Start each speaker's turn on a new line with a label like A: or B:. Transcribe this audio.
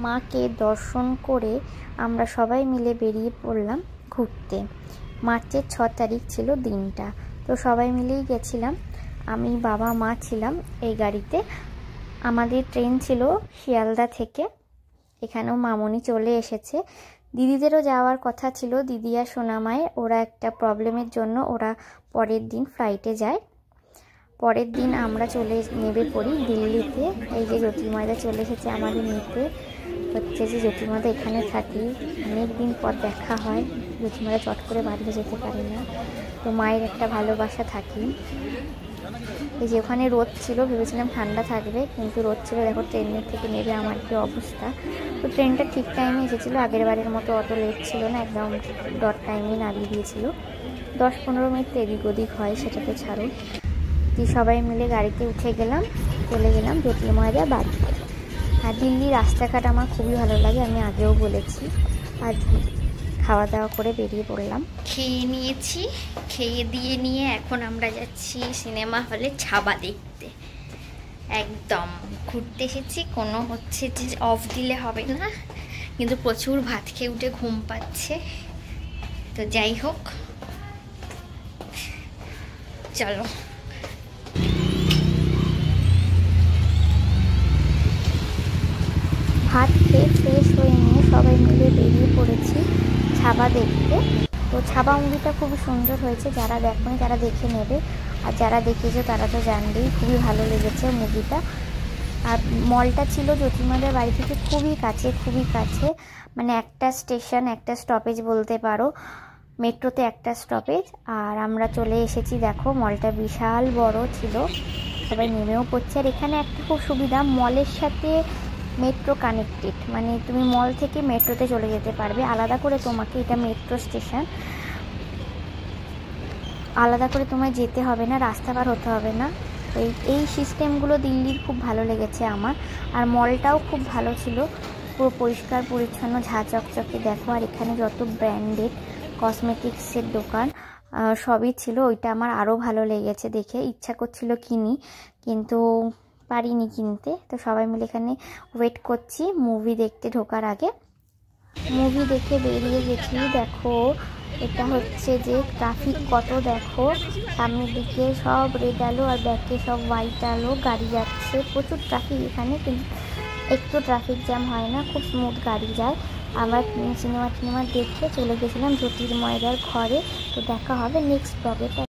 A: মাকে দর্শন করে আমরা সবাই মিলে বেরিয়ে পড়লাম ঘুরতে। মার্চের 6 তারিখ ছিল দিনটা, তো সবাই মিলেই গেছিলাম। আমি, বাবা, মা ছিলাম এই গাড়িতে। আমাদের ট্রেন ছিল শিয়ালদা থেকে। এখানেও মামনি চলে এসেছে। দিদিদেরও যাওয়ার কথা ছিল, দিদি আর সোনামায়ের। ওরা একটা প্রবলেমের জন্য ওরা পরের দিন ফ্লাইটে যায়। পরের দিন আমরা নেমে পড়ি দিল্লিতে। এই যে জ্যোতির্ময়দা চলে এসেছে আমাদের নিতে। হচ্ছে যে জ্যোতির্ময়দা এখানে থাকি, অনেক দিন পর দেখা হয়। জ্যোতির্ময়দা চট করে বাড়িতে যেতে পারে না, তো মায়ের একটা ভালোবাসা থাকি। এই যে ওখানে রোদ ছিল, ভেবেছিলাম ঠান্ডা থাকবে, কিন্তু রোদ ছিল। দেখো ট্রেনের থেকে নেবে আমার কি অবস্থা। তো ট্রেনটা ঠিক টাইমে এসেছিলো, আগের বারের মতো অত লেট ছিল না, একদম ডট টাইমে নামিয়ে দিয়েছিল। 10-15 মিনিট এদিক ওদিক হয়, সেটা তো ছাড়ো। সবাই মিলে গাড়িতে উঠে গেলাম, চলে গেলাম জ্যোতির্ময়দা বাড়িতে। আর দিল্লির রাস্তাঘাট আমার খুবই ভালো লাগে, আমি আগেও বলেছি। আর খাওয়া দাওয়া করে বেরিয়ে পড়লাম, খেয়ে নিয়েছি। খেয়ে দিয়ে নিয়ে এখন আমরা যাচ্ছি সিনেমা হলে ছাবা দেখতে। একদম ঘুরতে এসেছি, কোনো হচ্ছে যে অফ দিলে হবে না, কিন্তু প্রচুর ভাত খেয়ে উঠে ঘুম পাচ্ছে। তো যাই হোক, চলো। ভাত খেয়ে ফ্রেশ হয়ে নিয়ে সবাই মিলে বেরিয়ে পড়েছি ছাবা দেখতে। তো ছাবা মুভিটা খুবই সুন্দর হয়েছে, যারা দেখোনি তারা দেখে নেবে, আর যারা দেখেছে তারা তো জানবেই। খুবই ভালো লেগেছে মুভিটা। আর মলটা ছিল জ্যোতির্ময়দার বাড়ি থেকে খুবই কাছে, মানে একটা স্টেশন, একটা স্টপেজ বলতে পারো। মেট্রোতে একটা স্টপেজ। আর আমরা চলে এসেছি, দেখো মলটা বিশাল বড় ছিল, সবাই নেমেও পড়ছে। আর এখানে একটা খুব সুবিধা, মলের সাথে মেট্রো কানেক্টেড, মানে তুমি মল থেকে মেট্রোতে চলে যেতে পারবে। আলাদা করে তোমাকে, এটা মেট্রো স্টেশন, আলাদা করে তোমায় যেতে হবে না, রাস্তা পার হতে হবে না। এই সিস্টেমগুলো দিল্লির খুব ভালো লেগেছে আমার। আর মলটাও খুব ভালো ছিল, পুরো পরিষ্কার পরিচ্ছন্ন, ঝাঁ চকচকে। দেখো, আর এখানে যত ব্র্যান্ডেড কসমেটিক্সের দোকান সবই ছিল। ওইটা আমার আরও ভালো লেগেছে দেখে, ইচ্ছা করছিল কিনি, কিন্তু পারিনি কিনতে। তো সবাই মিলে এখানে ওয়েট করছি মুভি দেখতে ঢোকার আগে। মুভি দেখে বেরিয়ে গেছি। দেখো এটা হচ্ছে যে ট্রাফিক কত, দেখো সামনের দিকে সব রেড আলো আর ব্যাকে সব হোয়াইট আলো, গাড়ি যাচ্ছে। প্রচুর ট্রাফিক এখানে, কিন্তু একটু ট্রাফিক জ্যাম হয় না, খুব স্মুথ গাড়ি যায়। আমরা সিনেমা দেখে চলে গেছিলাম জ্যোতির্ময়দার ঘরে। তো দেখা হবে নেক্সট ব্লগে।